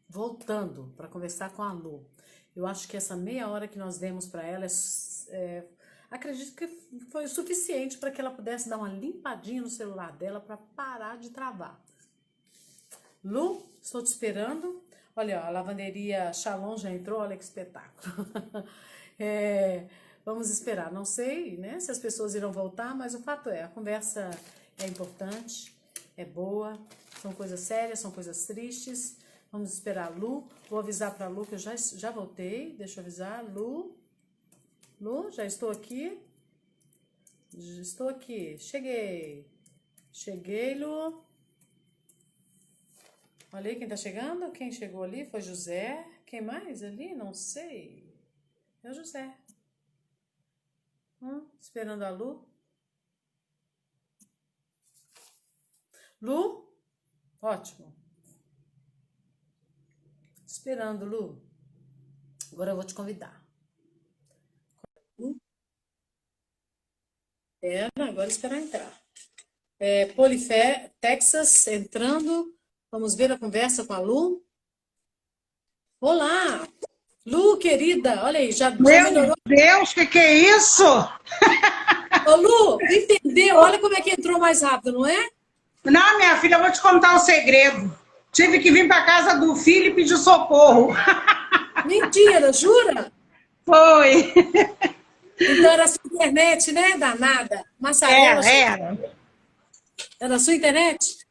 voltando para conversar com a Lu. Eu acho que essa meia hora que nós demos para ela, acredito que foi o suficiente para que ela pudesse dar uma limpadinha no celular dela para parar de travar. Lu, estou te esperando. Olha, ó, a lavanderia Shalom já entrou, olha que espetáculo. Vamos esperar, não sei, né, se as pessoas irão voltar, mas o fato é, a conversa é importante, é boa, são coisas sérias, são coisas tristes. Vamos esperar a Lu. Vou avisar para a Lu que eu já voltei. Deixa eu avisar. Lu, já estou aqui. Estou aqui. Cheguei, Lu. Olha aí quem tá chegando. Quem chegou ali foi José. Quem mais ali? Não sei. É o José. Esperando a Lu. Lu? Ótimo. Esperando, Lu. Agora eu vou te convidar. Agora esperar entrar. Polifé, Texas, entrando. Vamos ver a conversa com a Lu. Olá! Lu, querida, olha aí, já melhorou? Meu Deus, que é isso? Ô, Lu, entendeu? Olha como é que entrou mais rápido, não é? Não, minha filha, eu vou te contar um segredo. Tive que vir para casa do filho e pedir socorro. Mentira, jura? Foi. Então era a sua internet, né? Danada. Massarela. Era. Era a sua internet?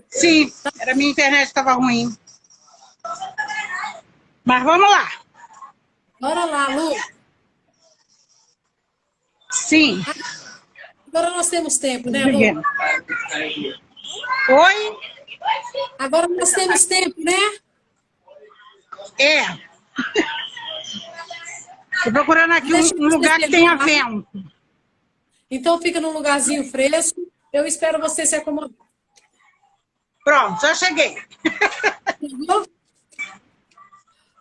Sim, era minha internet estava ruim. Mas vamos lá. Bora lá, Lu. Sim. Agora nós temos tempo, né, Lu? Oi? Agora nós temos tempo, né? Estou procurando aqui um lugar que tenha vento. Então fica num lugarzinho fresco. Eu espero você se acomodar. Pronto, já cheguei.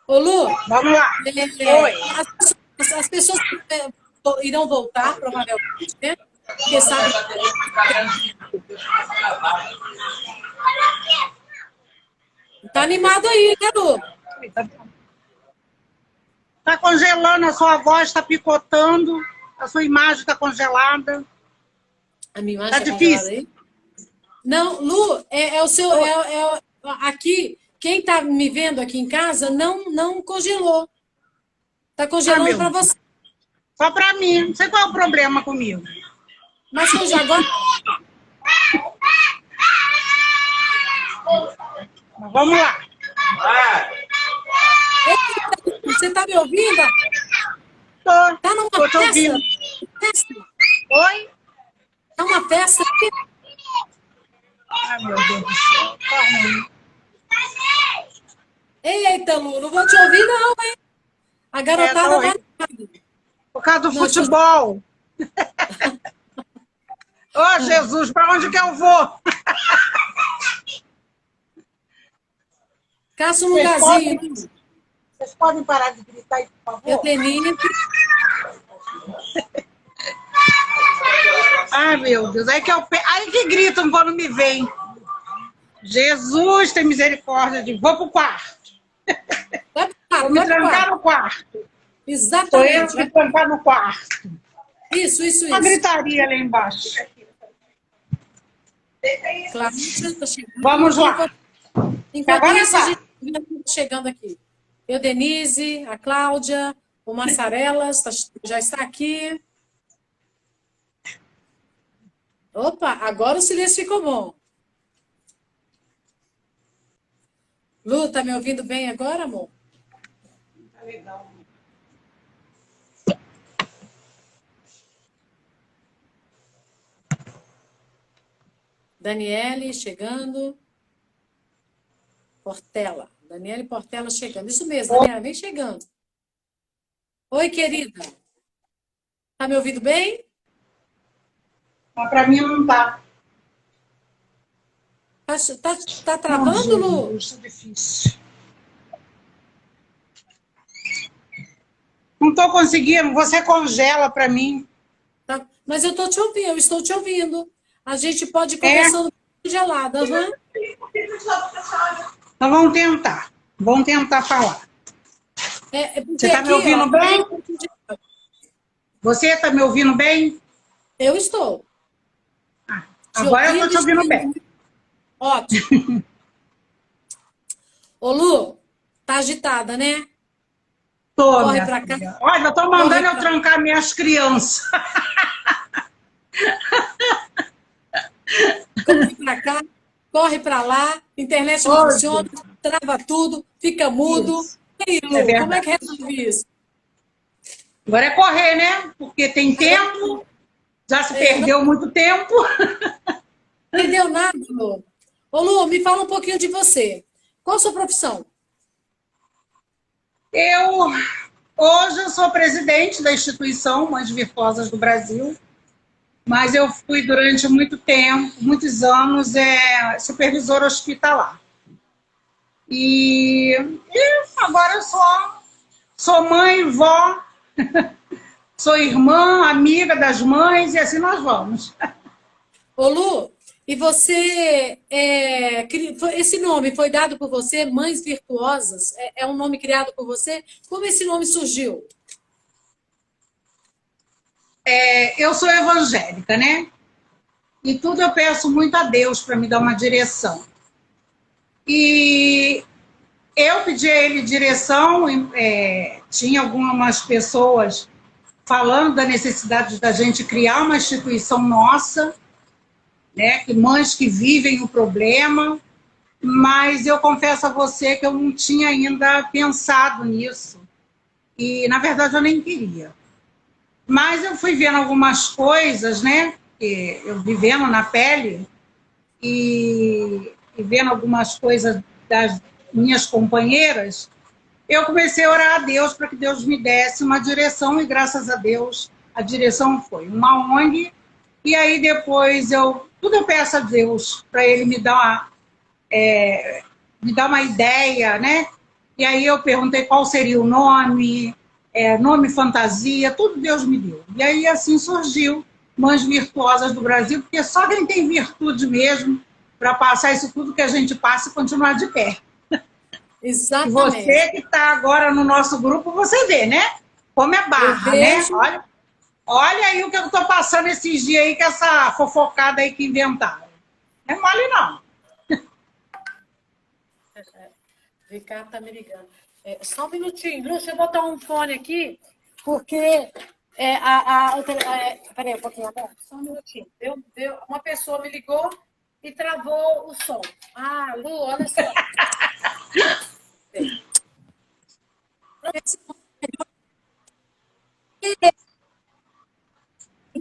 Ô, Lu, vamos lá. Oi. As pessoas irão voltar, provavelmente, né? Porque sabe. Tá animado aí, né, Lu? Tá congelando, a sua voz está picotando, a sua imagem está congelada. A minha imagem tá difícil. Aí? Não, Lu, é o seu. Aqui, quem está me vendo aqui em casa não congelou. Está congelando para você. Só para mim. Não sei qual é o problema comigo. Mas hoje agora. Vamos lá. Você está me ouvindo? Tô. Tá numa tô festa? Ouvindo. Oi? Tá uma festa? Ai, meu Deus do céu. Tá ruim. Eita, Lu, não vou te ouvir não, hein? A garotada vai... Por causa do futebol. Ô, Jesus, para onde que eu vou? Caça um lugarzinho. Vocês podem parar de gritar aí, por favor? Eu tenho. Ai, meu Deus. Aí que gritam quando me veem. Jesus, tem misericórdia de... Vou pro quarto. Vou me trancar no quarto. Exatamente. Vou me trancar no quarto. Isso. Uma gritaria lá embaixo. Claro, tá chegando. Vamos lá. Enquanto isso, a gente está chegando aqui. Eu, Denise, a Cláudia, o Massarelas já está aqui. Opa, agora o silêncio ficou bom. Lu, tá me ouvindo bem agora, amor? Tá legal. Daniele chegando. Portela. Daniele Portela chegando. Isso mesmo, Daniela, vem chegando. Oi, querida. Tá me ouvindo bem? Mas para mim não tá. Tá travando, Lu? Isso é difícil. Não tô conseguindo. Você congela para mim. Tá. Mas eu estou te ouvindo. A gente pode ir conversando congelada, aham. Então vamos tentar. Vamos tentar falar. Você está me aqui, ouvindo ó, bem? Você está me ouvindo bem? eu estou. Te Agora eu estou ouvindo te e ouvindo vendo. bem. Ótimo. Ô, Lu, tá agitada, né? Tô, Corre minha pra cá, filha. Olha, eu estou corre mandando eu pra, trancar minhas crianças. corre pra cá, corre pra lá, internet não Ô, funciona, gente, trava tudo, fica mudo. isso, E aí, é Lu, como é verdade. que resolve isso? Agora é correr, né? Porque tem Agora, tempo, já se não perdeu muito tempo. entendeu nada, Lu. Ô, Lu, me fala um pouquinho de você. Qual a sua profissão? Eu, hoje, eu sou presidente da instituição Mães Virtuosas do Brasil, mas eu fui durante muito tempo, muitos anos, supervisora hospitalar. E agora eu sou mãe, vó, sou irmã, amiga das mães, e assim nós vamos. Ô, Lu, e você, esse nome foi dado por você, Mães Virtuosas? É um nome criado por você? Como esse nome surgiu? Eu sou evangélica, né? E tudo eu peço muito a Deus para me dar uma direção. E eu pedi a ele direção, tinha algumas pessoas falando da necessidade da gente criar uma instituição nossa, né, que mães que vivem o problema, mas eu confesso a você que eu não tinha ainda pensado nisso. E, na verdade, eu nem queria. Mas eu fui vendo algumas coisas, né, que eu vivendo na pele, e vendo algumas coisas das minhas companheiras, eu comecei a orar a Deus para que Deus me desse uma direção, e graças a Deus a direção foi uma ONG. E aí depois tudo eu peço a Deus para ele me dar uma ideia, né? E aí eu perguntei qual seria o nome, nome fantasia, tudo Deus me deu. E aí assim surgiu Mães Virtuosas do Brasil, porque só quem tem virtude mesmo para passar isso tudo que a gente passa e continuar de pé. E Exatamente. você que está agora no nosso grupo, você vê, né? Como é Eu barra, né? vejo. Olha aí o que eu estou passando esses dias aí com essa fofocada aí que inventaram. Não é mole, não. Ricardo tá me ligando. Só um minutinho, Lu, deixa eu botar um fone aqui, porque peraí, um pouquinho, amor. Só um minutinho. Uma pessoa me ligou e travou o som. Ah, Lu, olha só.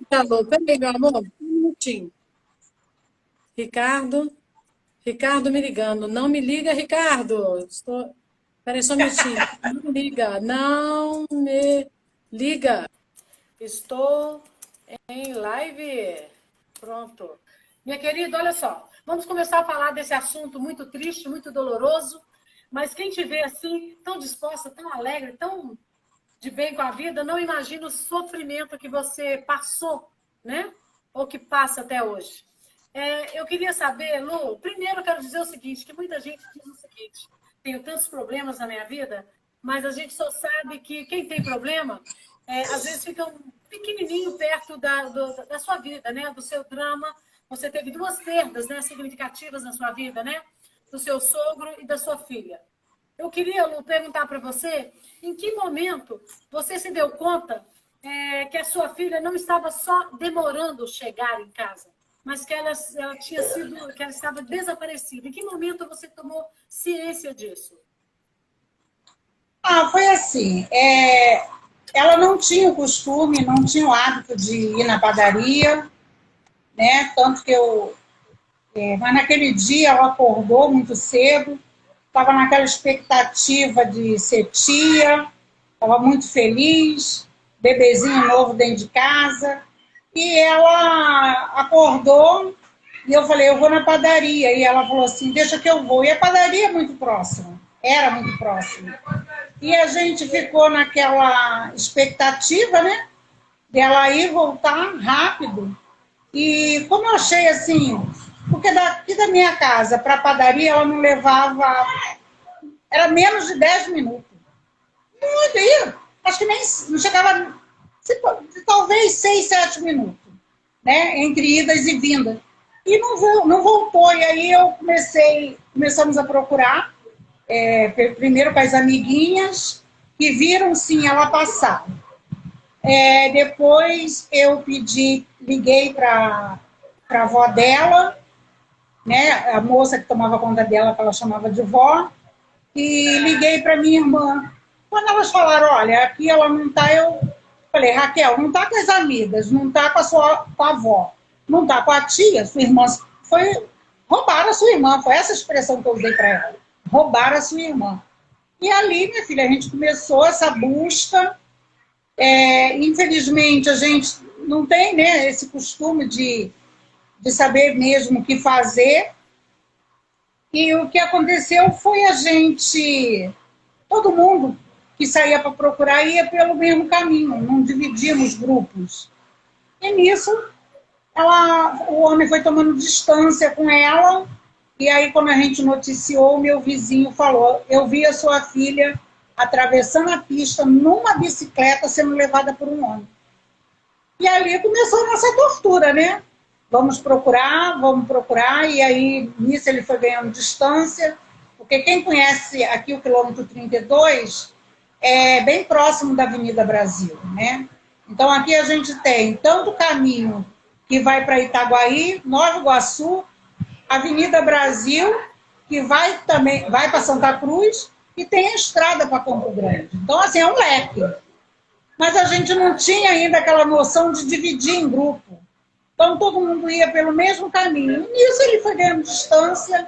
Alô, peraí, meu amor, um minutinho. Ricardo me ligando. Não me liga, Ricardo. Peraí, só um minutinho. Não me liga. Não me liga. Estou em live. Pronto. Minha querida, olha só. Vamos começar a falar desse assunto muito triste, muito doloroso. Mas quem te vê assim, tão disposta, tão alegre, tão de bem com a vida, não imagina o sofrimento que você passou, né? Ou que passa até hoje. Eu queria saber, Lu, primeiro eu quero dizer o seguinte, que muita gente diz o seguinte, tenho tantos problemas na minha vida, mas a gente só sabe que quem tem problema, às vezes fica um pequenininho perto da sua vida, né? Do seu drama. Você teve duas perdas, né, significativas na sua vida, né? Do seu sogro e da sua filha. Eu queria, Lu, perguntar para você, em que momento você se deu conta que a sua filha não estava só demorando chegar em casa, mas que ela tinha sido, que ela estava desaparecida. Em que momento você tomou ciência disso? Foi assim. Ela não tinha o costume, não tinha o hábito de ir na padaria, né? Tanto que mas naquele dia ela acordou muito cedo, estava naquela expectativa de ser tia, estava muito feliz, bebezinho novo dentro de casa, e ela acordou e eu falei, eu vou na padaria, e ela falou assim, deixa que eu vou, e a padaria é muito próxima, era muito próxima, e a gente ficou naquela expectativa, né, dela ir voltar rápido, e como eu achei assim, porque daqui da minha casa para a padaria ela não levava era menos de 10 minutos. Muito aí, acho que nem não chegava, talvez 6, 7 minutos, né? Entre idas e vindas. E não voltou. E aí começamos a procurar, primeiro com as amiguinhas, que viram sim ela passar. Depois eu liguei para a avó dela, né? A moça que tomava conta dela, que ela chamava de vó, e liguei para minha irmã. Quando elas falaram, olha, aqui ela não está, eu falei, Raquel, não está com as amigas, não está com a avó, não está com a tia, sua irmã, roubaram a sua irmã, foi essa expressão que eu usei para ela, roubaram a sua irmã. E ali, minha filha, a gente começou essa busca. Infelizmente, a gente não tem, né, esse costume de saber mesmo o que fazer. E o que aconteceu foi todo mundo que saía para procurar ia pelo mesmo caminho, não dividíamos grupos. E nisso, o homem foi tomando distância com ela, e aí quando a gente noticiou, o meu vizinho falou, eu vi a sua filha atravessando a pista numa bicicleta sendo levada por um homem. E ali começou a nossa tortura, né? Vamos procurar, e aí nisso ele foi ganhando distância, porque quem conhece aqui o quilômetro 32 é bem próximo da Avenida Brasil, né? Então aqui a gente tem tanto o caminho que vai para Itaguaí, Nova Iguaçu, Avenida Brasil, que vai para Santa Cruz, e tem a estrada para Campo Grande. Então, assim, é um leque. Mas a gente não tinha ainda aquela noção de dividir em grupo. Então, todo mundo ia pelo mesmo caminho. E nisso ele foi ganhando distância.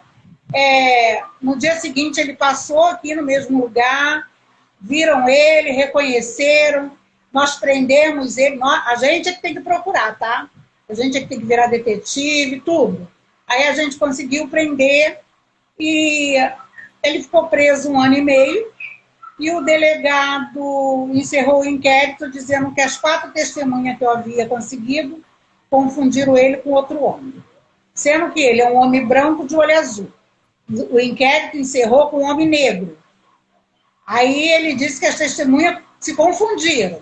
No dia seguinte, ele passou aqui no mesmo lugar, viram ele, reconheceram, nós prendemos ele. A gente é que tem que procurar, tá? A gente é que tem que virar detetive, tudo. Aí a gente conseguiu prender e ele ficou preso 1 ano e meio e o delegado encerrou o inquérito dizendo que as 4 testemunhas que eu havia conseguido confundiram ele com outro homem, sendo que ele é um homem branco de olho azul. O inquérito encerrou com um homem negro. Aí ele disse que as testemunhas se confundiram.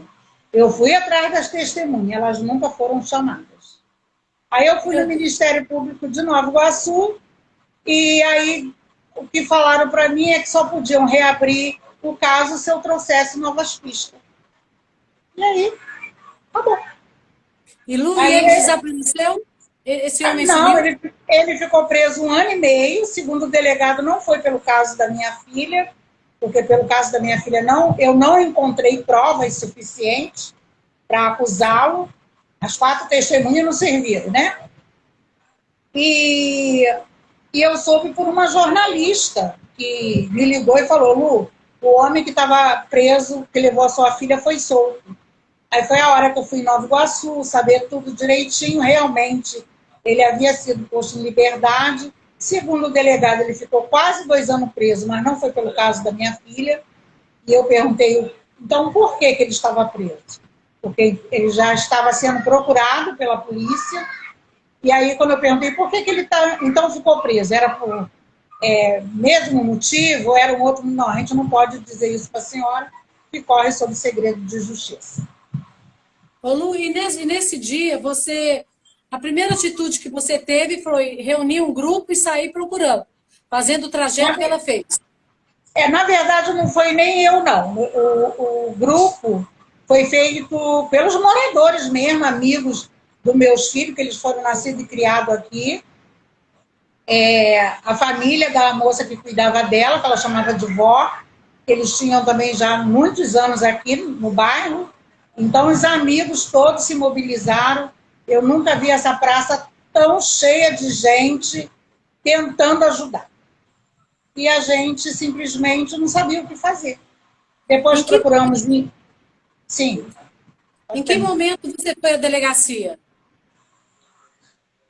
Eu fui atrás das testemunhas, elas nunca foram chamadas. Aí eu fui no Ministério Público de Nova Iguaçu e aí o que falaram para mim é que só podiam reabrir o caso se eu trouxesse novas pistas. E aí, acabou. E Lu, aí, ele desapareceu? Esse homem não, sumiu? ele ficou preso 1 ano e meio, segundo o delegado, não foi pelo caso da minha filha, porque pelo caso da minha filha eu não encontrei provas suficientes para acusá-lo. As 4 testemunhas não serviram, né? E eu soube por uma jornalista que me ligou e falou, Lu, o homem que estava preso, que levou a sua filha, foi solto. Aí foi a hora que eu fui em Nova Iguaçu, saber tudo direitinho, realmente ele havia sido posto em liberdade. Segundo o delegado, ele ficou quase 2 anos preso, mas não foi pelo caso da minha filha. E eu perguntei, então por que ele estava preso? Porque ele já estava sendo procurado pela polícia. E aí, quando eu perguntei por que ele então ficou preso, era por mesmo motivo, era um outro... Não, a gente não pode dizer isso para a senhora, que corre sob segredo de justiça. Ô Lu, e nesse dia, a primeira atitude que você teve foi reunir um grupo e sair procurando, fazendo o trajeto que ela fez. Na verdade, não foi nem eu, não. O grupo foi feito pelos moradores mesmo, amigos dos meus filhos, que eles foram nascidos e criados aqui. A família da moça que cuidava dela, que ela chamava de vó, eles tinham também já muitos anos aqui no bairro. Então, os amigos todos se mobilizaram. Eu nunca vi essa praça tão cheia de gente tentando ajudar. E a gente simplesmente não sabia o que fazer. Depois procuramos... Sim. Em que momento você foi à delegacia?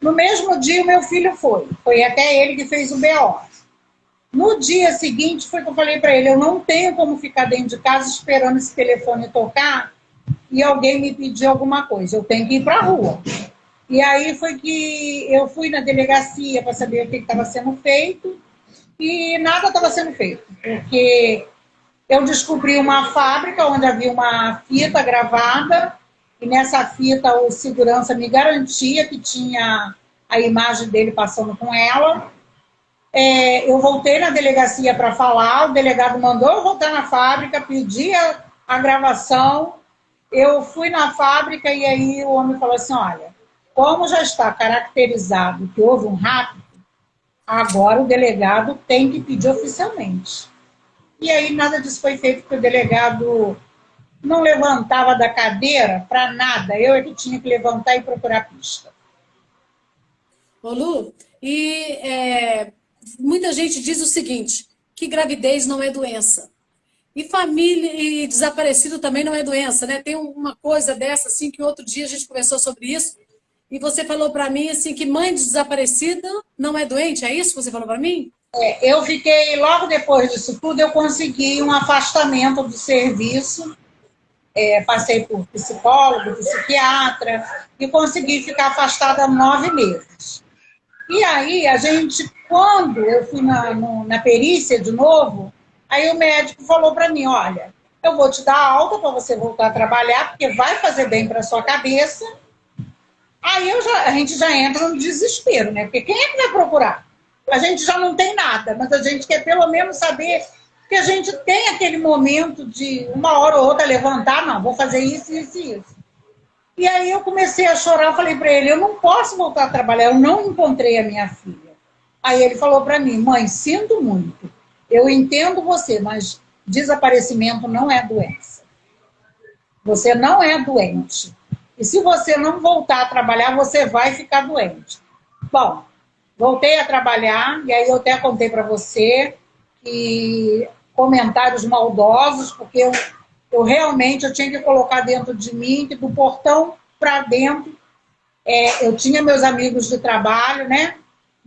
No mesmo dia, o meu filho foi. Foi até ele que fez o BO. No dia seguinte, foi que eu falei para ele, eu não tenho como ficar dentro de casa esperando esse telefone tocar e alguém me pedir alguma coisa. Eu tenho que ir para a rua. E aí foi que eu fui na delegacia para saber o que estava sendo feito. e nada estava sendo feito, porque eu descobri uma fábrica onde havia uma fita gravada, e nessa fita o segurança me garantia que tinha a imagem dele passando com ela. Eu voltei na delegacia para falar, o delegado mandou eu voltar na fábrica, pedi a gravação, eu fui na fábrica e aí o homem falou assim, olha, como já está caracterizado que houve um rapto, agora o delegado tem que pedir oficialmente. E aí nada disso foi feito, porque o delegado não levantava da cadeira para nada, eu é que tinha que levantar e procurar pista. Ô Lu, muita gente diz o seguinte, que gravidez não é doença. E família e desaparecido também não é doença, né? Tem uma coisa dessa, assim, que outro dia a gente conversou sobre isso, e você falou para mim, assim, que mãe de desaparecida não é doente, é isso que você falou para mim? Eu fiquei, logo depois disso tudo, eu consegui um afastamento do serviço, passei por psicólogo, psiquiatra, e consegui ficar afastada 9 meses. E aí, a gente, quando eu fui na perícia de novo, aí o médico falou para mim, olha, eu vou te dar alta para você voltar a trabalhar, porque vai fazer bem para sua cabeça. Aí a gente já entra no desespero, né? Porque quem é que vai procurar? A gente já não tem nada, mas a gente quer pelo menos saber que a gente tem aquele momento de uma hora ou outra levantar, não, vou fazer isso, isso e isso. E aí eu comecei a chorar, falei para ele, eu não posso voltar a trabalhar, eu não encontrei a minha filha. Aí ele falou para mim, mãe, sinto muito, eu entendo você, mas desaparecimento não é doença. Você não é doente. E se você não voltar a trabalhar, você vai ficar doente. Bom, voltei a trabalhar, e aí eu até contei para você que comentários maldosos, porque eu realmente eu tinha que colocar dentro de mim, que do portão para dentro, eu tinha meus amigos de trabalho, né?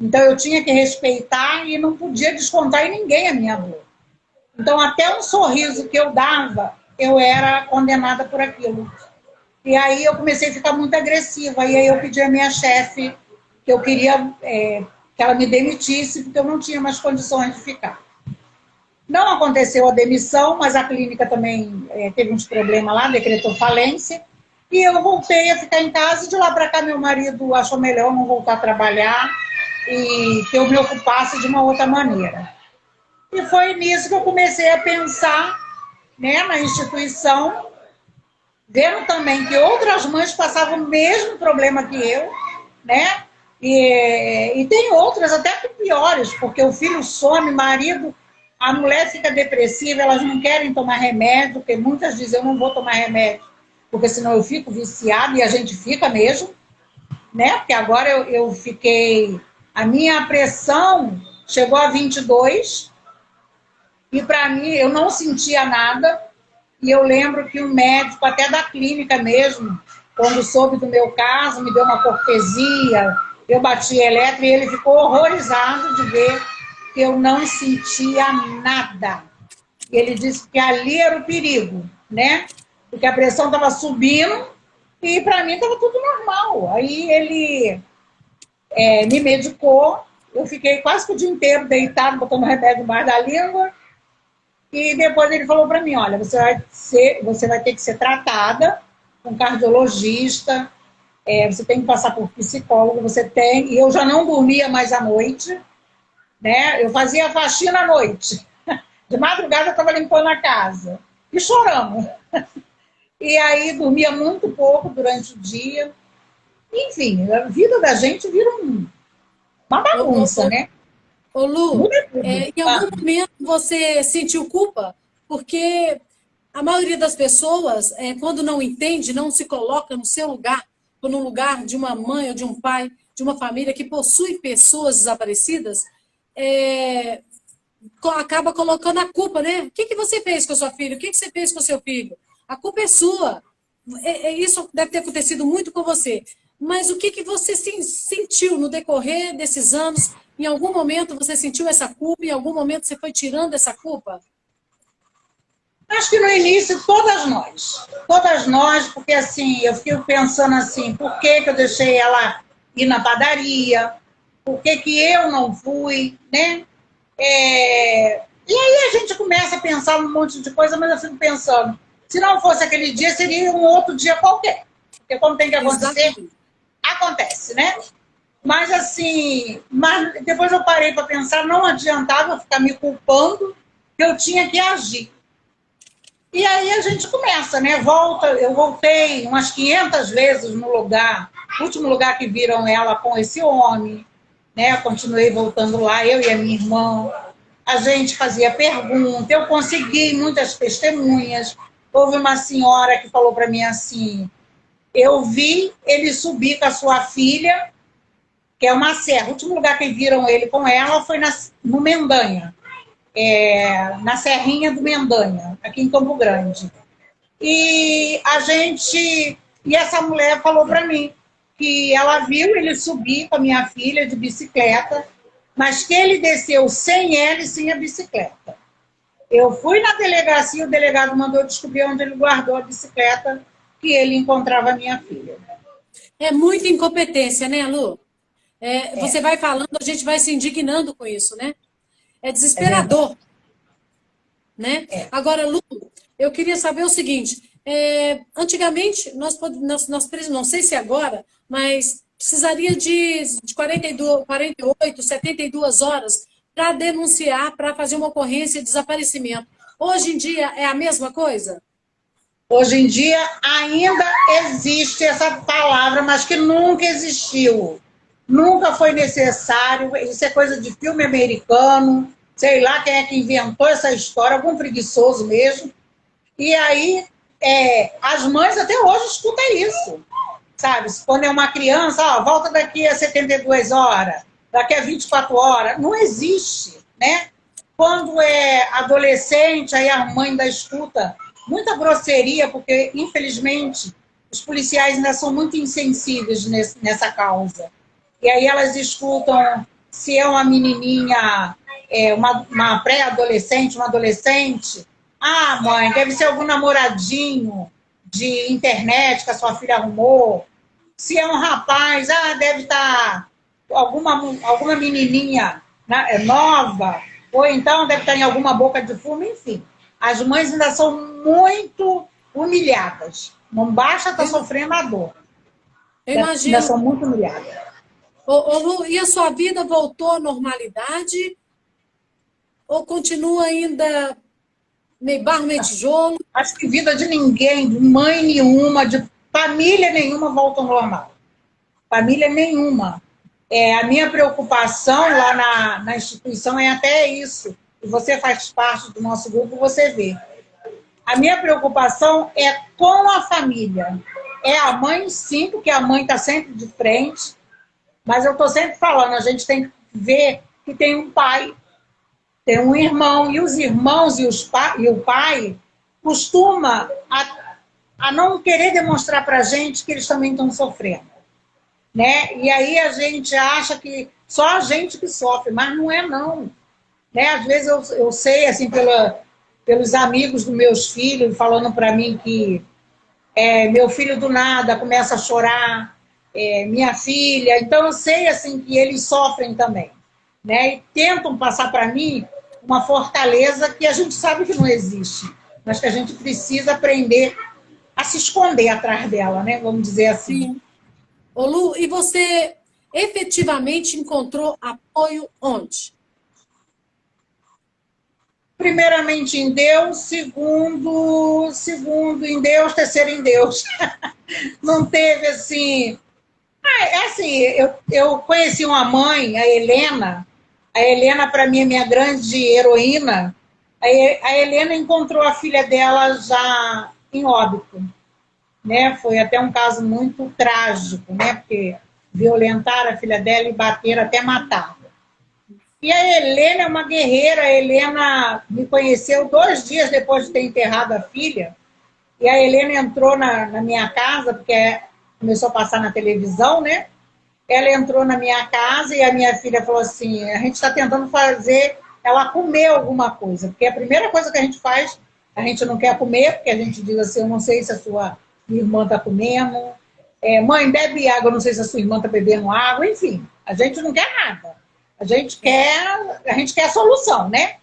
Então eu tinha que respeitar e não podia descontar em ninguém a minha dor. Então até um sorriso que eu dava, eu era condenada por aquilo. E aí eu comecei a ficar muito agressiva, e aí eu pedi à minha chefe que eu queria que ela me demitisse, porque eu não tinha mais condições de ficar. Não aconteceu a demissão, mas a clínica também teve uns problemas lá, decretou falência, e eu voltei a ficar em casa, e de lá para cá meu marido achou melhor não voltar a trabalhar e que eu me ocupasse de uma outra maneira. E foi nisso que eu comecei a pensar, né, na instituição, vendo também que outras mães passavam o mesmo problema que eu, né, e tem outras até piores, porque o filho some, marido, a mulher fica depressiva, elas não querem tomar remédio, porque muitas dizem, eu não vou tomar remédio, porque senão eu fico viciada, e a gente fica mesmo, né? Porque agora eu fiquei... A minha pressão chegou a 22, e para mim eu não sentia nada, e eu lembro que o médico, até da clínica mesmo, quando soube do meu caso, me deu uma cortesia, eu bati elétrico, e ele ficou horrorizado de ver que eu não sentia nada. Ele disse que ali era o perigo, né? Porque a pressão estava subindo e para mim estava tudo normal. Aí ele me medicou, eu fiquei quase o dia inteiro deitado, botando remédio embaixo da língua, e depois ele falou para mim, olha, você vai ter que ser tratada com cardiologista, você tem que passar por psicólogo, e eu já não dormia mais à noite, né? Eu fazia faxina à noite. De madrugada eu estava limpando a casa. E chorando. E aí dormia muito pouco durante o dia. Enfim, a vida da gente vira uma bagunça, né? Ô Lu, Muda tudo. em algum momento você sentiu culpa? Porque a maioria das pessoas, quando não entende, não se coloca no seu lugar, ou no lugar de uma mãe ou de um pai, de uma família que possui pessoas desaparecidas, acaba colocando a culpa, né? O que você fez com a sua filha? O que você fez com o seu filho? A culpa é sua. Isso deve ter acontecido muito com você. Mas o que você sentiu no decorrer desses anos? Em algum momento você sentiu essa culpa? Em algum momento você foi tirando essa culpa? Acho que no início todas nós, porque assim, eu fico pensando assim, por que eu deixei ela ir na padaria? Por que eu não fui, né? E aí a gente começa a pensar num monte de coisa, mas eu fico pensando, se não fosse aquele dia, seria um outro dia qualquer. Porque como tem que acontecer, Exatamente. acontece, né? Mas assim, depois eu parei para pensar, não adiantava ficar me culpando, que eu tinha que agir. E aí a gente começa, né? Eu voltei umas 500 vezes no lugar, último lugar que viram ela com esse homem, né? Eu continuei voltando lá, eu e a minha irmã. A gente fazia pergunta, eu consegui muitas testemunhas. Houve uma senhora que falou para mim assim: eu vi ele subir com a sua filha, que é uma serra. O último lugar que viram ele com ela foi no Mendanha, na Serrinha do Mendanha, aqui em Campo Grande. E essa mulher falou para mim que ela viu ele subir com a minha filha de bicicleta, mas que ele desceu sem ela e sem a bicicleta. Eu fui na delegacia, o delegado mandou descobrir onde ele guardou a bicicleta, que ele encontrava a minha filha. É muita incompetência, né, Lu? Você vai falando, a gente vai se indignando com isso, né? É É verdade. desesperador, né? Agora, Lu, eu queria saber o seguinte: antigamente, não sei se agora, mas precisaria de 42, 48, 72 horas para denunciar, para fazer uma ocorrência de desaparecimento. Hoje em dia é a mesma coisa? Hoje em dia ainda existe essa palavra, mas que nunca existiu. Nunca foi necessário. Isso é coisa de filme americano. Sei lá quem é que inventou essa história, algum preguiçoso mesmo. E aí, as mães até hoje escutam isso. Sabe? Quando é uma criança, volta daqui a 72 horas, daqui a 24 horas. Não existe, né? Quando é adolescente, aí a mãe ainda escuta muita grosseria, porque, infelizmente, os policiais ainda são muito insensíveis nessa causa. E aí elas escutam se é uma menininha, uma pré-adolescente, uma adolescente. Ah, mãe, deve ser algum namoradinho de internet que a sua filha arrumou. Se é um rapaz, deve estar alguma menininha, né, nova, ou então deve estar em alguma boca de fumo, enfim. As mães ainda são muito humilhadas. Não basta estar sofrendo a dor. Eu Ainda imagino. são muito humilhadas. Lu, e a sua vida voltou à normalidade? Ou continua ainda meio barro, meio tijolo? Acho que vida de ninguém, de mãe nenhuma, de família nenhuma volta ao normal. Família nenhuma. A minha preocupação lá na instituição é até isso. E você faz parte do nosso grupo, você vê. A minha preocupação é com a família. É a mãe, sim, porque a mãe está sempre de frente. Mas eu estou sempre falando, a gente tem que ver que tem um pai, tem um irmão. E os irmãos e o pai costuma a não querer demonstrar para a gente que eles também estão sofrendo. Né? E aí a gente acha que só a gente que sofre, mas não é não. Né? Às vezes eu sei, assim, pelos amigos dos meus filhos, falando para mim que meu filho do nada começa a chorar, minha filha. Então eu sei assim que eles sofrem também. Né? E tentam passar para mim uma fortaleza que a gente sabe que não existe, mas que a gente precisa aprender a se esconder atrás dela, né? Vamos dizer assim. Sim. Ô, Lu, e você efetivamente encontrou apoio onde? Primeiramente em Deus, segundo em Deus, terceiro em Deus. Não teve assim. Assim, eu conheci uma mãe, a Helena. A Helena, para mim, é minha grande heroína. A Helena encontrou a filha dela já em óbito. Né? Foi até um caso muito trágico, né? Porque violentaram a filha dela e bateram até matar. E a Helena é uma guerreira. A Helena me conheceu 2 dias depois de ter enterrado a filha. E a Helena entrou na minha casa, porque começou a passar na televisão, né? Ela entrou na minha casa e a minha filha falou assim, a gente está tentando fazer ela comer alguma coisa. Porque a primeira coisa que a gente faz, a gente não quer comer, porque a gente diz assim, eu não sei se a sua irmã está comendo. Mãe, bebe água, eu não sei se a sua irmã está bebendo água. Enfim, a gente não quer nada. A gente quer a solução, né?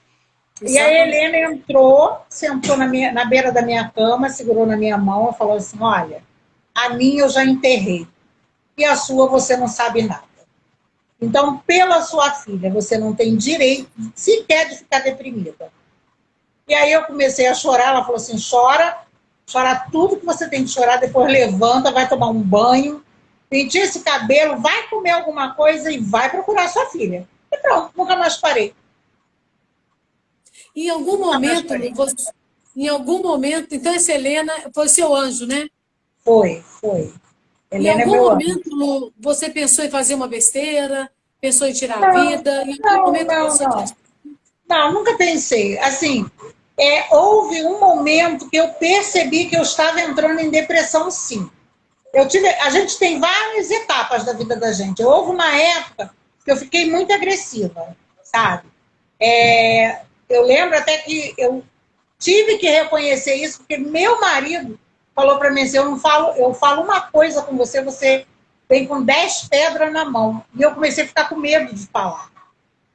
E a Exatamente. Helena entrou, sentou na beira da minha cama, segurou na minha mão e falou assim: olha, a minha eu já enterrei. E a sua você não sabe nada. Então, pela sua filha, você não tem direito sequer de ficar deprimida. E aí eu comecei a chorar, ela falou assim, chora tudo que você tem que chorar, depois levanta, vai tomar um banho, penteia esse cabelo, vai comer alguma coisa e vai procurar sua filha. E pronto, nunca mais parei. Em algum Nunca mais momento, parei. em algum momento, então essa Helena foi seu anjo, né? Foi. Em Helena é algum meu anjo. momento, Lu, você pensou em fazer uma besteira, pensou em tirar a Não, vida? Em algum não, momento não, você não. Não, nunca pensei. Assim, houve um momento que eu percebi que eu estava entrando em depressão, sim. A gente tem várias etapas da vida da gente. Houve uma época que eu fiquei muito agressiva, sabe? Eu lembro até que eu tive que reconhecer isso, porque meu marido falou para mim assim, eu falo uma coisa com você, você vem com 10 pedras na mão. E eu comecei a ficar com medo de falar.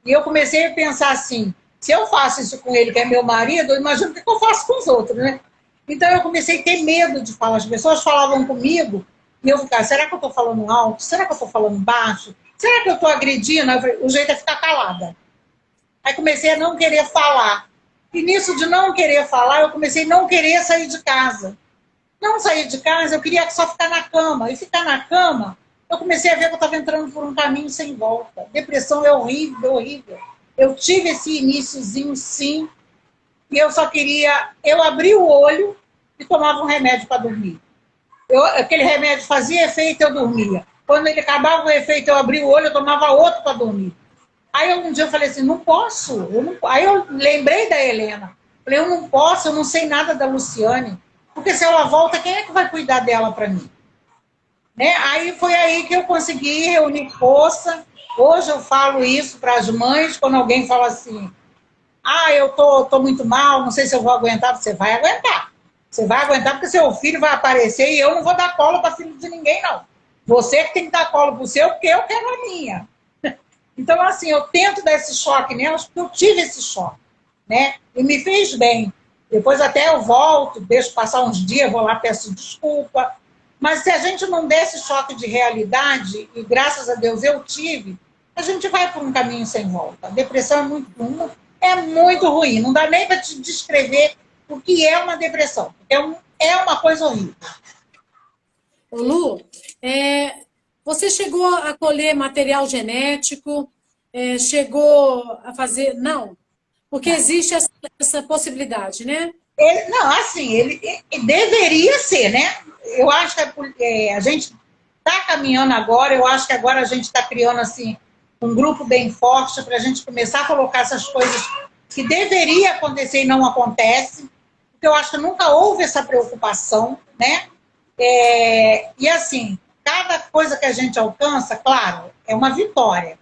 E eu comecei a pensar assim, se eu faço isso com ele, que é meu marido, eu imagino o que eu faço com os outros, né? Então eu comecei a ter medo de falar. As pessoas falavam comigo e eu ficava, será que eu estou falando alto? Será que eu estou falando baixo? Será que eu estou agredindo? Eu falei, o jeito é ficar calada. Aí comecei a não querer falar. E nisso de não querer falar, eu comecei a não querer sair de casa. Não sair de casa, eu queria só ficar na cama. E ficar na cama, eu comecei a ver que eu estava entrando por um caminho sem volta. Depressão é horrível, horrível. Eu tive esse iníciozinho, sim, e eu só queria... Eu abri o olho e tomava um remédio para dormir. Aquele remédio fazia efeito, eu dormia. Quando ele acabava o efeito, eu abria o olho, eu tomava outro para dormir. Aí um dia eu falei assim, não posso. Aí eu lembrei da Helena. Falei, eu não posso, eu não sei nada da Luciane. Porque se ela volta, quem é que vai cuidar dela para mim? Né? Aí foi aí que eu consegui reunir força. Hoje eu falo isso para as mães, quando alguém fala assim, eu tô muito mal, não sei se eu vou aguentar. Você vai aguentar. Você vai aguentar porque seu filho vai aparecer e eu não vou dar colo para filho de ninguém, não. Você que tem que dar colo para o seu, porque eu quero a minha. Então, assim, eu tento dar esse choque nelas, porque eu tive esse choque, né? E me fez bem. Depois até eu volto, deixo passar uns dias, vou lá, peço desculpa. Mas se a gente não der esse choque de realidade, e graças a Deus eu tive, a gente vai por um caminho sem volta. A depressão é muito ruim. Não dá nem para te descrever o que é uma depressão. É uma coisa horrível. Ô, Lu, você chegou a colher material genético? Chegou a fazer. Não, porque Não. existe essa possibilidade, né? Não, assim, ele deveria ser, né? Eu acho que a gente está caminhando agora, eu acho que agora a gente está criando assim, um grupo bem forte para a gente começar a colocar essas coisas que deveria acontecer e não acontece, porque eu acho que nunca houve essa preocupação, né? E assim, cada coisa que a gente alcança, claro, é uma vitória.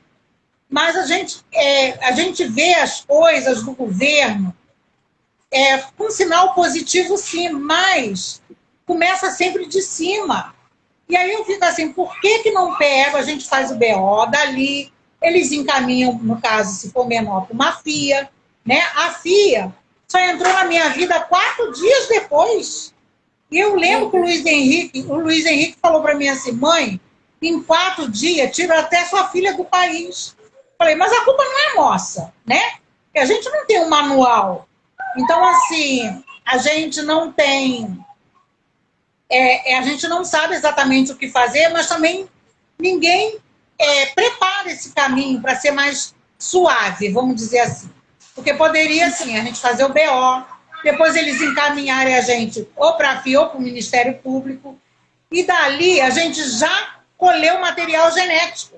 Mas a gente vê as coisas do governo um sinal positivo, sim, mas começa sempre de cima. E aí eu fico assim, por que não pega, a gente faz o BO dali, eles encaminham, no caso, se for menor, para uma FIA, né? A FIA só entrou na minha vida 4 dias depois. E eu lembro que o Luiz Henrique falou para mim assim, mãe, em 4 dias tira até sua filha do país. Falei, mas a culpa não é nossa, né? Porque a gente não tem um manual. Então, assim, a gente não tem... a gente não sabe exatamente o que fazer, mas também ninguém prepara esse caminho para ser mais suave, vamos dizer assim. Porque poderia, sim, a gente fazer o BO, depois eles encaminharem a gente ou para a FIA ou para o Ministério Público, e dali a gente já colheu material genético.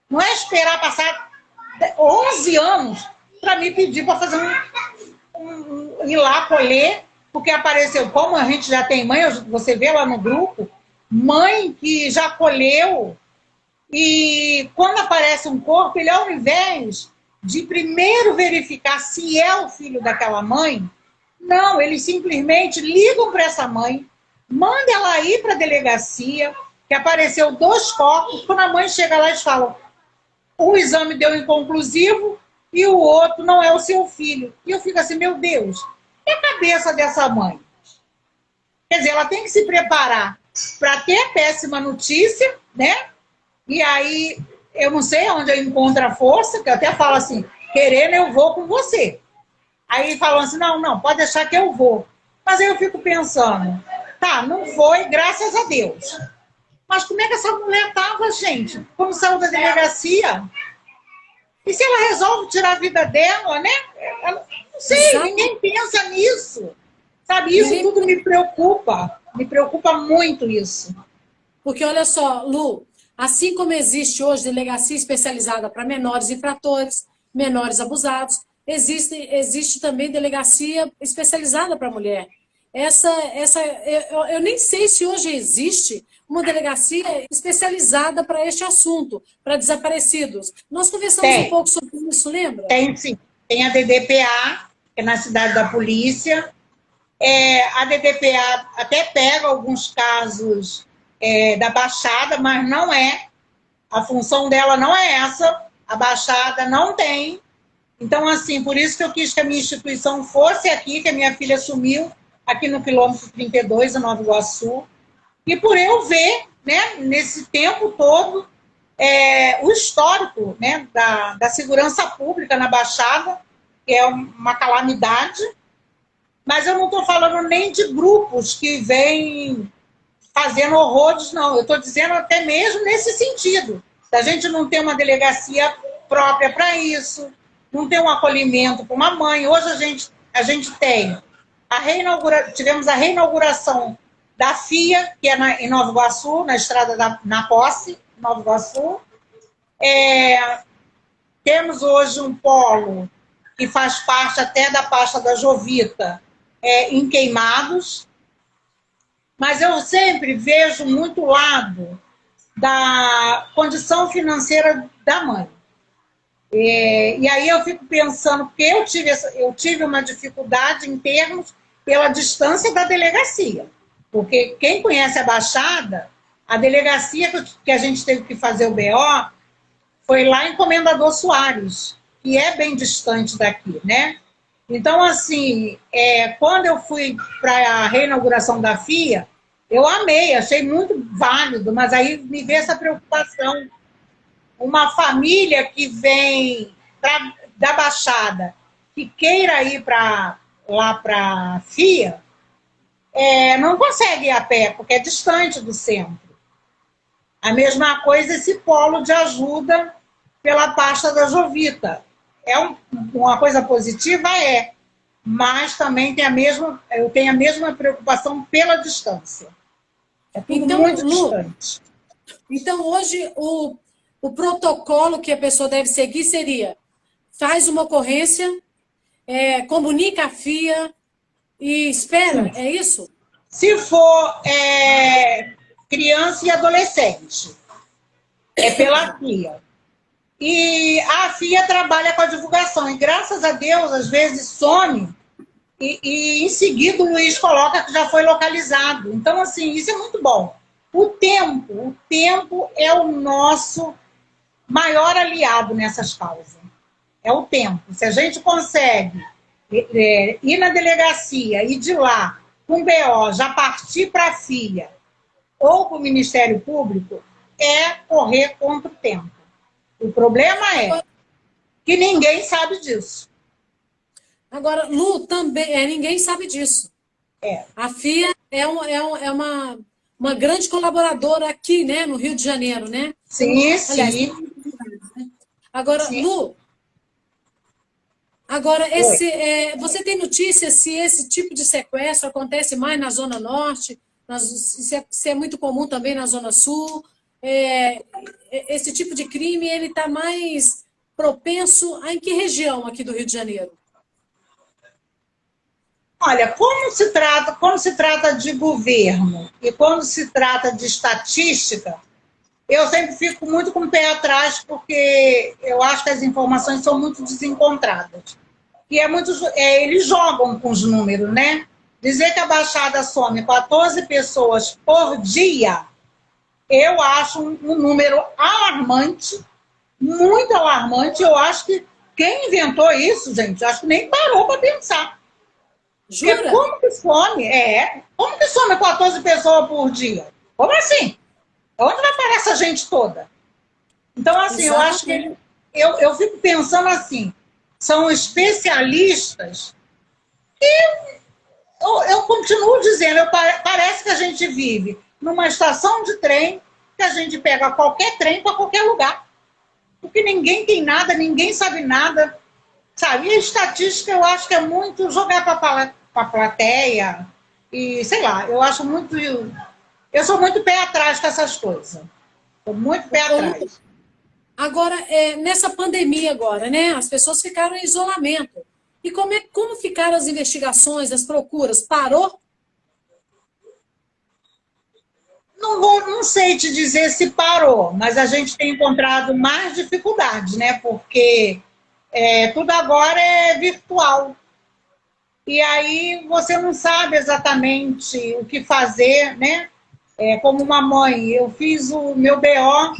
Não é esperar passar 11 anos para me pedir para fazer ir lá colher, porque apareceu, como a gente já tem mãe, você vê lá no grupo, mãe que já colheu, e quando aparece um corpo, ele ao invés de primeiro verificar se é o filho daquela mãe, não, eles simplesmente ligam para essa mãe, mandam ela ir para a delegacia, que apareceu 2 corpos, quando a mãe chega lá, eles falam, um exame deu inconclusivo e o outro não é o seu filho. E eu fico assim, meu Deus, e a cabeça dessa mãe? Quer dizer, ela tem que se preparar para ter a péssima notícia, né? E aí, eu não sei onde eu encontro a força, que eu até falo assim, querendo eu vou com você. Aí falam assim, não, pode deixar que eu vou. Mas aí eu fico pensando, tá, não foi, graças a Deus. Mas como é que essa mulher estava, gente? Como saiu da delegacia? E se ela resolve tirar a vida dela, né? Eu não sei, Exato. ninguém pensa nisso. Sabe, isso tudo me preocupa muito isso. Porque olha só, Lu, assim como existe hoje delegacia especializada para menores infratores, menores abusados, existe também delegacia especializada para mulher. Eu nem sei se hoje existe uma delegacia especializada para este assunto, para desaparecidos. Nós conversamos um pouco sobre isso, lembra? Tem sim. Tem a DDPA, que é na cidade da polícia. A DDPA até pega alguns casos da Baixada, mas não é. A função dela não é essa. A Baixada não tem. Então, assim, por isso que eu quis que a minha instituição fosse aqui, que a minha filha sumiu aqui no quilômetro 32, em Nova Iguaçu. E por eu ver, né, nesse tempo todo, o histórico, né, da segurança pública na Baixada, que é uma calamidade. Mas eu não estou falando nem de grupos que vêm fazendo horrores, não. Eu estou dizendo até mesmo nesse sentido. Da gente não ter uma delegacia própria para isso, não ter um acolhimento para uma mãe. Hoje a gente tem tivemos a reinauguração da FIA, que é em Nova Iguaçu, na estrada na Posse, Nova Iguaçu. Temos hoje um polo que faz parte até da pasta da Jovita, em Queimados, mas eu sempre vejo muito o lado da condição financeira da mãe. E aí eu fico pensando, porque eu tive uma dificuldade em termos pela distância da delegacia, porque quem conhece a Baixada, a delegacia que a gente teve que fazer o BO foi lá em Comendador Soares, que é bem distante daqui, né? Então, assim, quando eu fui para a reinauguração da FIA, eu amei, achei muito válido, mas aí me veio essa preocupação. Uma família que vem da Baixada, que queira ir lá para a FIA, não consegue ir a pé, porque é distante do centro. A mesma coisa esse polo de ajuda pela pasta da Jovita. Uma coisa positiva, mas também eu tenho a mesma preocupação pela distância. É tudo então, muito distante. Então, hoje, o protocolo que a pessoa deve seguir seria: faz uma ocorrência, comunica a FIA e espera, é isso? Se for criança e adolescente, é pela FIA. E a FIA trabalha com a divulgação. E, graças a Deus, às vezes some e em seguida o juiz coloca que já foi localizado. Então, assim, isso é muito bom. O tempo é o nosso maior aliado nessas causas. É o tempo. Se a gente consegue ir na delegacia e de lá, com BO, já partir para a FIA ou para o Ministério Público, correr contra o tempo. O problema é que ninguém sabe disso. Agora, Lu, também ninguém sabe disso. A FIA é uma grande colaboradora aqui, né, no Rio de Janeiro, né? Sim, Aliás, sim. Agora, sim. Lu, você tem notícias se esse tipo de sequestro acontece mais na Zona Norte, se é muito comum também na Zona Sul? Esse tipo de crime ele está mais propenso em que região aqui do Rio de Janeiro? Olha, quando se trata de governo e quando se trata de estatística, eu sempre fico muito com o pé atrás, porque eu acho que as informações são muito desencontradas. E eles jogam com os números, né? Dizer que a Baixada some 14 pessoas por dia, eu acho um número alarmante, muito alarmante. Eu acho que quem inventou isso, gente, acho que nem parou para pensar. Porque Jura? como que some? Como que some 14 pessoas por dia? Como assim? Onde vai parar essa gente toda? Então, assim, eu acho Exatamente. que eu fico pensando assim, são especialistas. Eu continuo dizendo, parece que a gente vive numa estação de trem, que a gente pega qualquer trem para qualquer lugar. Porque ninguém tem nada, ninguém sabe nada, sabe? E a estatística eu acho que é muito jogar para a plateia, e sei lá, eu acho muito. Eu sou muito pé atrás com essas coisas. Sou muito pé Ô, Lu, atrás. agora, nessa pandemia agora, né? As pessoas ficaram em isolamento. E como ficaram as investigações, as procuras? Parou? Não sei te dizer se parou, mas a gente tem encontrado mais dificuldades, né? Porque tudo agora é virtual. E aí você não sabe exatamente o que fazer, né? Como uma mãe, eu fiz o meu BO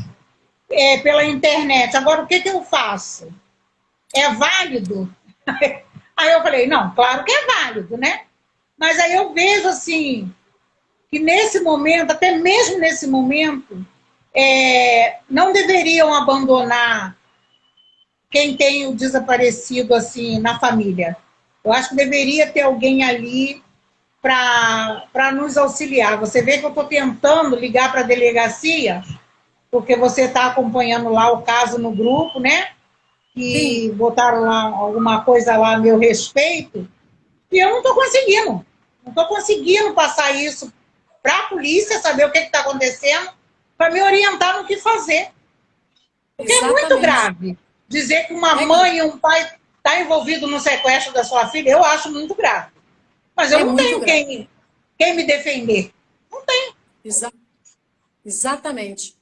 pela internet. Agora, o que eu faço? É válido? Aí eu falei, não, claro que é válido, né? Mas aí eu vejo assim, que nesse momento, até mesmo nesse momento, não deveriam abandonar quem tem o desaparecido assim na família. Eu acho que deveria ter alguém ali para nos auxiliar. Você vê que eu estou tentando ligar para a delegacia, porque você está acompanhando lá o caso no grupo, né? Sim, Que botaram lá alguma coisa lá a meu respeito, e eu não estou conseguindo. Não estou conseguindo passar isso para a polícia, saber o que está acontecendo, para me orientar no que fazer. Porque é muito exatamente. grave. Dizer que uma É, mãe e um pai estão envolvidos no sequestro da sua filha, eu acho muito grave. Mas eu é não muito tenho grave. quem me defender. Não tem. Exa- exatamente.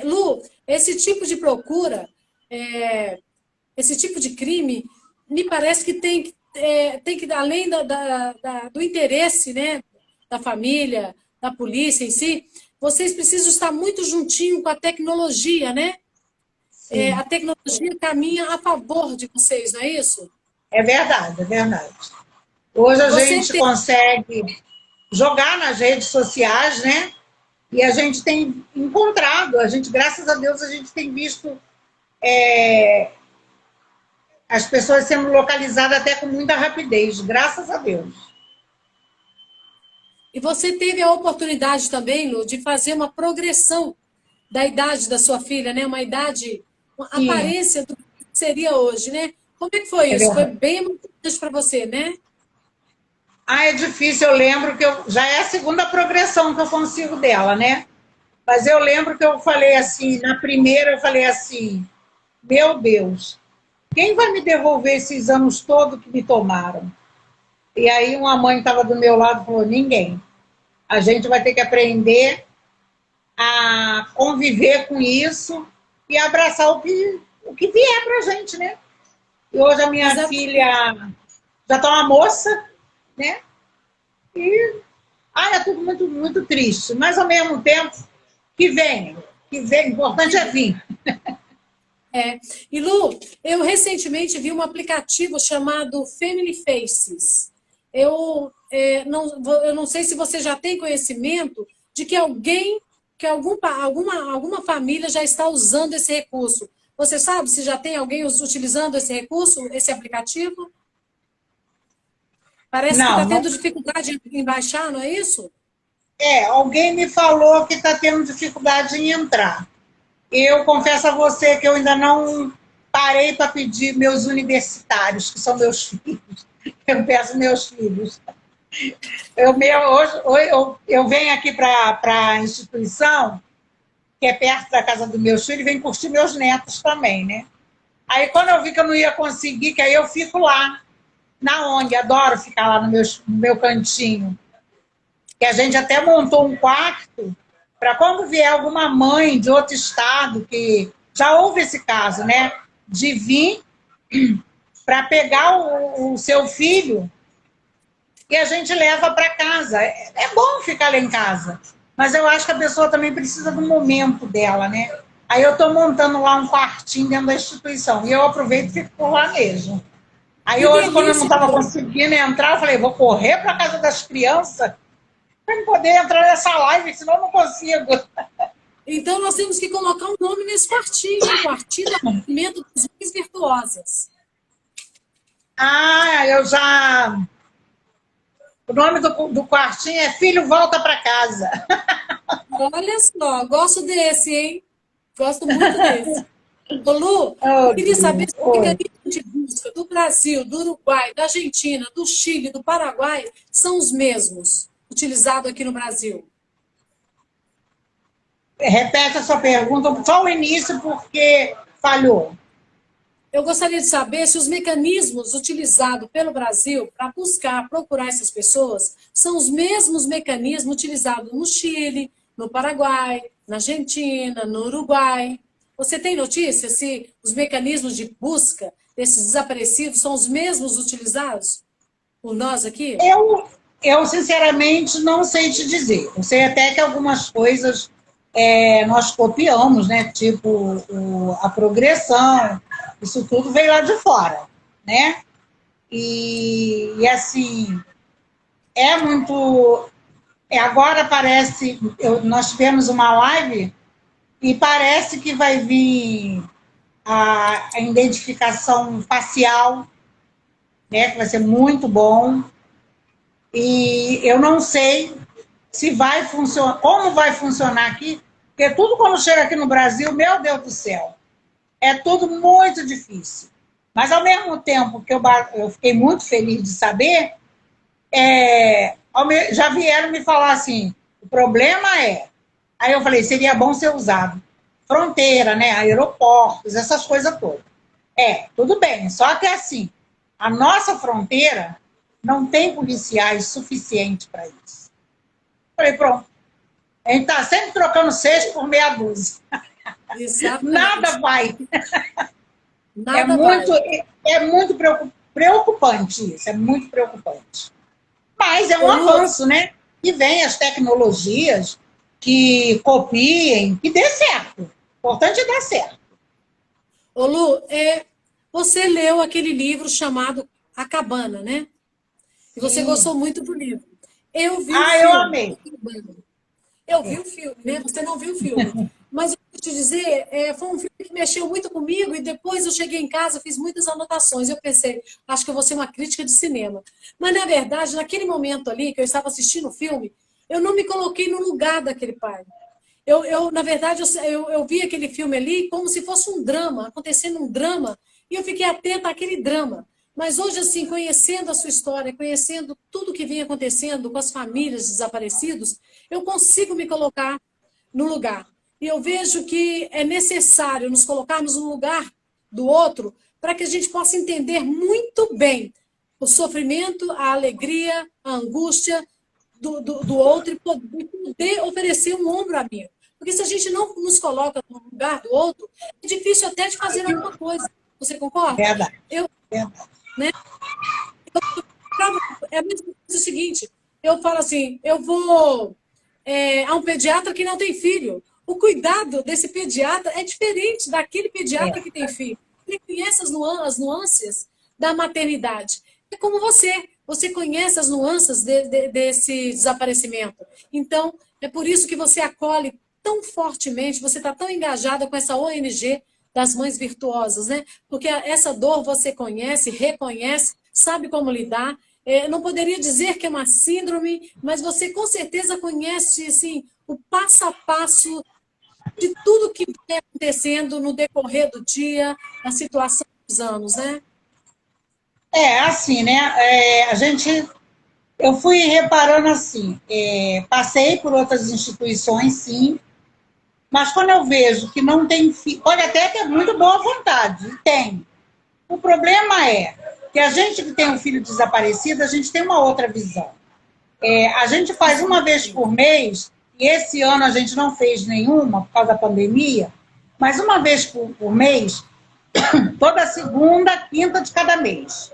Lu, esse tipo de procura, é, esse tipo de crime, me parece que tem que além do interesse, né, da família, da polícia em si, vocês precisam estar muito juntinho com a tecnologia, né? Sim, A tecnologia caminha a favor de vocês, não é isso? é verdade, é verdade. Hoje a Você gente tem, consegue jogar nas redes sociais, né? E a gente tem encontrado, graças a Deus, a gente tem visto as pessoas sendo localizadas até com muita rapidez, graças a Deus. e você teve a oportunidade também, Lu, de fazer uma progressão da idade da sua filha, né? Uma idade, uma Sim, aparência do que seria hoje, né? Como é que foi é isso? Foi verdade. bem importante para você, né? É difícil, eu lembro que já é a segunda progressão que eu consigo dela, né? Mas eu lembro que eu falei assim, na primeira eu falei assim, meu Deus, quem vai me devolver esses anos todos que me tomaram? E aí uma mãe estava do meu lado e falou, ninguém. A gente vai ter que aprender a conviver com isso e abraçar o que vier para a gente, né? E hoje a minha Exatamente. filha já está uma moça, né? E é tudo muito, muito triste. Mas ao mesmo tempo, que vem, o importante é vir. E Lu, eu recentemente vi um aplicativo chamado Family Faces. Eu não sei se você já tem conhecimento de que alguma família já está usando esse recurso. Você sabe se já tem alguém utilizando esse recurso, esse aplicativo? Parece que está Não, tendo não. dificuldade em baixar, não é isso? Alguém me falou que está tendo dificuldade em entrar. Eu confesso a você que eu ainda não parei para pedir meus universitários, que são meus filhos. Eu peço meus filhos. Eu venho aqui para a instituição, que é perto da casa dos meus filhos, e venho curtir meus netos também, né? Aí quando eu vi que eu não ia conseguir, que aí eu fico lá, na ONG, adoro ficar lá no meu cantinho. Que a gente até montou um quarto para quando vier alguma mãe de outro estado, que já houve esse caso, né? De vir para pegar o seu filho e a gente leva para casa. É bom ficar lá em casa, mas eu acho que a pessoa também precisa do momento dela, né? Aí eu estou montando lá um quartinho dentro da instituição. E eu aproveito e fico por lá mesmo. Aí Que hoje, quando eu não delícia, estava Lu. conseguindo entrar, eu falei, vou correr para a casa das crianças para poder entrar nessa live, senão eu não consigo. Então nós temos que colocar um nome nesse quartinho, hein? Quartinho do Acolhimento das Mães Virtuosas. Ah, eu já... O nome do quartinho é Filho Volta para Casa. Olha só, gosto desse, hein? Gosto muito desse. Ô, Lu, eu Oh, queria saber Deus. se o Oi. mecanismo de busca do Brasil, do Uruguai, da Argentina, do Chile, do Paraguai são os mesmos utilizados aqui no Brasil. Repete a sua pergunta, só o início, porque falhou. Eu gostaria de saber se os mecanismos utilizados pelo Brasil para buscar, procurar essas pessoas, são os mesmos mecanismos utilizados no Chile, no Paraguai, na Argentina, no Uruguai. Você tem notícia se os mecanismos de busca desses desaparecidos são os mesmos utilizados por nós aqui? Eu, sinceramente, não sei te dizer. Eu sei até que algumas coisas nós copiamos, né? Tipo a progressão, isso tudo veio lá de fora, né? E assim, é muito... agora parece... nós tivemos uma live e parece que vai vir a identificação facial, né? Que vai ser muito bom. E eu não sei se vai funcionar, como vai funcionar aqui, porque tudo quando chega aqui no Brasil, meu Deus do céu, é tudo muito difícil. Mas, ao mesmo tempo que eu fiquei muito feliz de saber, já vieram me falar assim, o problema é... Aí eu falei, seria bom ser usado. Fronteira, né, aeroportos, essas coisas todas. Tudo bem, só que assim, a nossa fronteira não tem policiais suficientes para isso. Falei, pronto. A gente está sempre trocando 6 por meia dúzia. Exatamente. Nada vai. Nada vai. É muito preocupante isso, é muito preocupante. Mas é um Ô, Lu, avanço, né? Que vem as tecnologias, que copiem, que dê certo. O importante é dar certo. ô, Lu, você leu aquele livro chamado A Cabana, né? E você Sim. gostou muito do livro. Eu vi o Ah, eu filme. amei. Eu vi o filme, né? Você não viu o filme. Mas eu vou te dizer, foi um filme que mexeu muito comigo e depois eu cheguei em casa, fiz muitas anotações. Eu pensei, acho que eu vou ser uma crítica de cinema. Mas, na verdade, naquele momento ali que eu estava assistindo o filme, eu não me coloquei no lugar daquele pai. Na verdade, eu vi aquele filme ali como se fosse um drama, acontecendo um drama, e eu fiquei atenta àquele drama. Mas hoje, assim, conhecendo a sua história, conhecendo tudo que vem acontecendo com as famílias desaparecidos, eu consigo me colocar no lugar. E eu vejo que é necessário nos colocarmos no lugar do outro para que a gente possa entender muito bem o sofrimento, a alegria, a angústia do outro e poder oferecer um ombro amigo. Porque se a gente não nos coloca no lugar do outro, é difícil até de fazer alguma coisa. Você concorda? Verdade. Eu, Verdade. né? É o seguinte, eu falo assim, eu vou a um pediatra que não tem filho. O cuidado desse pediatra é diferente daquele pediatra que tem filho. Ele conhece as nuances da maternidade. É como você conhece as nuances desse desaparecimento. Então, é por isso que você acolhe tão fortemente, você está tão engajada com essa ONG das mães virtuosas, né? Porque essa dor você conhece, reconhece, sabe como lidar. Não poderia dizer que é uma síndrome, mas você com certeza conhece assim, o passo a passo de tudo que vai acontecendo no decorrer do dia, na situação dos anos, né? Assim, né? Eu fui reparando assim, passei por outras instituições, sim, mas quando eu vejo que não tem filho, pode até ter muito boa vontade, tem. O problema é que a gente que tem um filho desaparecido, a gente tem uma outra visão. A gente faz uma vez por mês, e esse ano a gente não fez nenhuma por causa da pandemia, mas uma vez por mês, toda segunda, quinta de cada mês,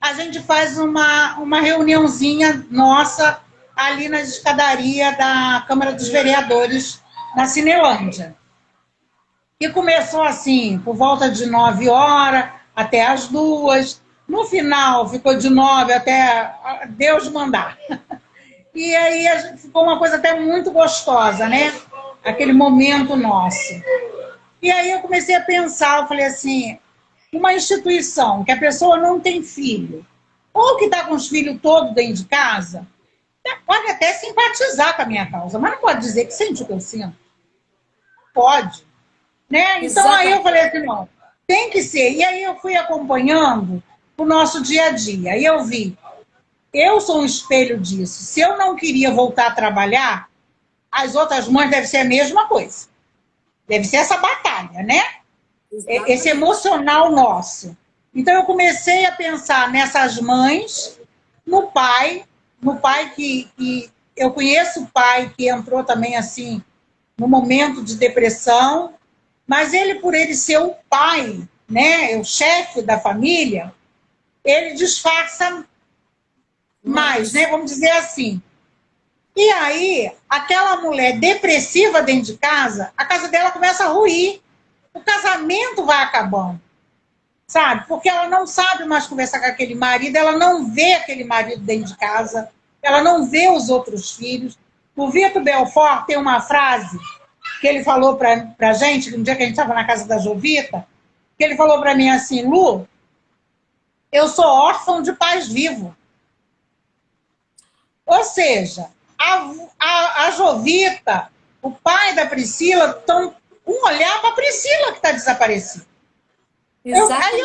a gente faz uma reuniãozinha nossa ali na escadaria da Câmara dos Vereadores, na Cinelândia. E começou assim, por volta de 9 horas até as 2. No final, ficou de 9 até Deus mandar. E aí ficou uma coisa até muito gostosa, né? Aquele momento nosso. E aí eu comecei a pensar, eu falei assim, uma instituição que a pessoa não tem filho, ou que está com os filhos todos dentro de casa, pode até simpatizar com a minha causa, mas não pode dizer que sente o que eu sinto. Não pode. Né? Então aí eu falei assim, não, tem que ser. E aí eu fui acompanhando o nosso dia a dia. Aí eu vi, eu sou um espelho disso. Se eu não queria voltar a trabalhar, as outras mães devem ser a mesma coisa. Deve ser essa batalha, né? Exatamente. Esse emocional nosso. Então eu comecei a pensar nessas mães, no pai que eu conheço o pai que entrou também assim, no momento de depressão, mas ele, por ele ser o pai, né, o chefe da família, ele disfarça mais, né, vamos dizer assim. E aí, aquela mulher depressiva dentro de casa, a casa dela começa a ruir. O casamento vai acabando, sabe? Porque ela não sabe mais conversar com aquele marido, ela não vê aquele marido dentro de casa, ela não vê os outros filhos. O Vitor Belfort tem uma frase que ele falou pra gente, um dia que a gente estava na casa da Jovita, que ele falou para mim assim, Lu, eu sou órfão de pais vivos. Ou seja, a Jovita, o pai da Priscila, estão um olhar para a Priscila que está desaparecida. Aí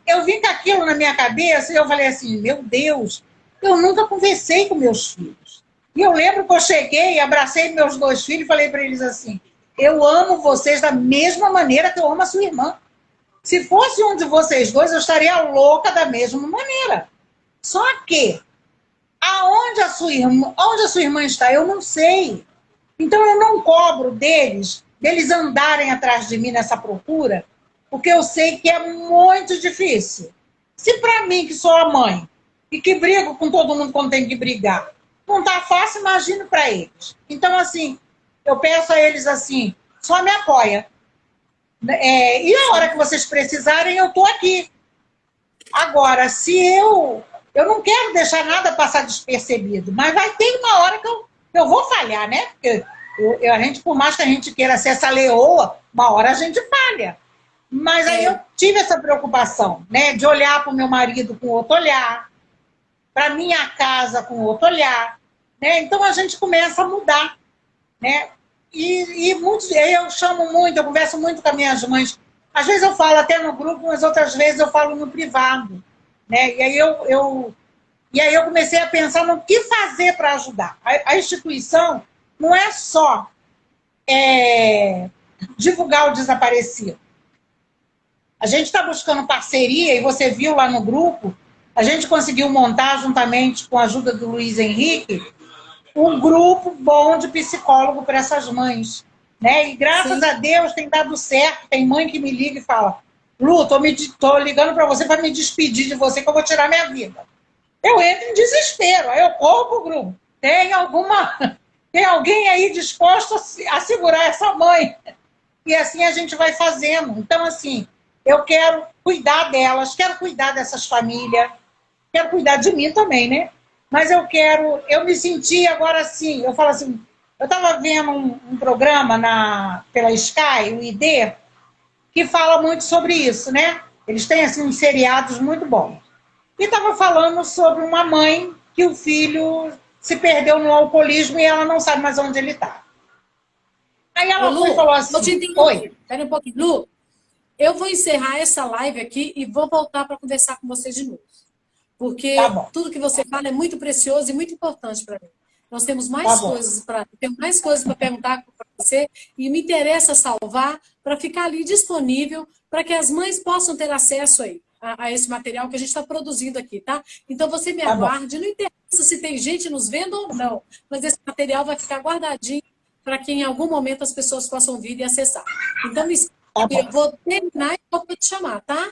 eu vim com aquilo na minha cabeça e eu falei assim, meu Deus, eu nunca conversei com meus filhos. E eu lembro que eu cheguei, abracei meus 2 filhos e falei para eles assim, eu amo vocês da mesma maneira que eu amo a sua irmã. Se fosse um de vocês 2, eu estaria louca da mesma maneira. Só que, onde a sua irmã está, eu não sei. Então eu não cobro deles andarem atrás de mim nessa procura, porque eu sei que é muito difícil. Se para mim, que sou a mãe, e que brigo com todo mundo quando tem que brigar, não está fácil, imagino para eles. Então, assim, eu peço a eles assim, só me apoia. E a hora que vocês precisarem, eu estou aqui. Agora, se eu não quero deixar nada passar despercebido, mas vai ter uma hora que eu vou falhar, né? Porque a gente, por mais que a gente queira ser essa leoa, uma hora a gente falha. Mas aí eu tive essa preocupação, né? De olhar para o meu marido com outro olhar, para minha casa com outro olhar, né? Então a gente começa a mudar, né? E eu chamo muito, eu converso muito com as minhas mães. Às vezes eu falo até no grupo, mas outras vezes eu falo no privado, né? E aí eu comecei a pensar no que fazer para ajudar. A instituição não é só divulgar o desaparecido. A gente está buscando parceria, e você viu lá no grupo, a gente conseguiu montar, juntamente com a ajuda do Luiz Henrique, um grupo bom de psicólogo para essas mães. Né? E graças a Deus tem dado certo. Tem mãe que me liga e fala, Lu, tô ligando para você para me despedir de você, que eu vou tirar minha vida. Eu entro em desespero, aí eu corro pro grupo. Tem alguém aí disposto a segurar essa mãe? E assim a gente vai fazendo. Então, assim, eu quero cuidar delas, quero cuidar dessas famílias, quero cuidar de mim também, né? Mas eu me senti agora assim, eu falo assim, eu estava vendo um programa pela Sky, o ID, que fala muito sobre isso, né? Eles têm, assim, uns seriados muito bons. E estava falando sobre uma mãe que o filho se perdeu no alcoolismo e ela não sabe mais onde ele está. Aí ela foi e falou assim... Vou te interromper. Espera um pouquinho. Lu, eu vou encerrar essa live aqui e vou voltar para conversar com você de novo. Porque tudo que você fala é muito precioso e muito importante para mim. Nós temos mais coisas para perguntar para você e me interessa salvar para ficar ali disponível para que as mães possam ter acesso aí a esse material que a gente está produzindo aqui, tá? Então você me aguarde, não interessa se tem gente nos vendo ou não, mas esse material vai ficar guardadinho para que em algum momento as pessoas possam vir e acessar. Então eu vou terminar e vou te chamar, tá?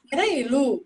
Peraí, Lu.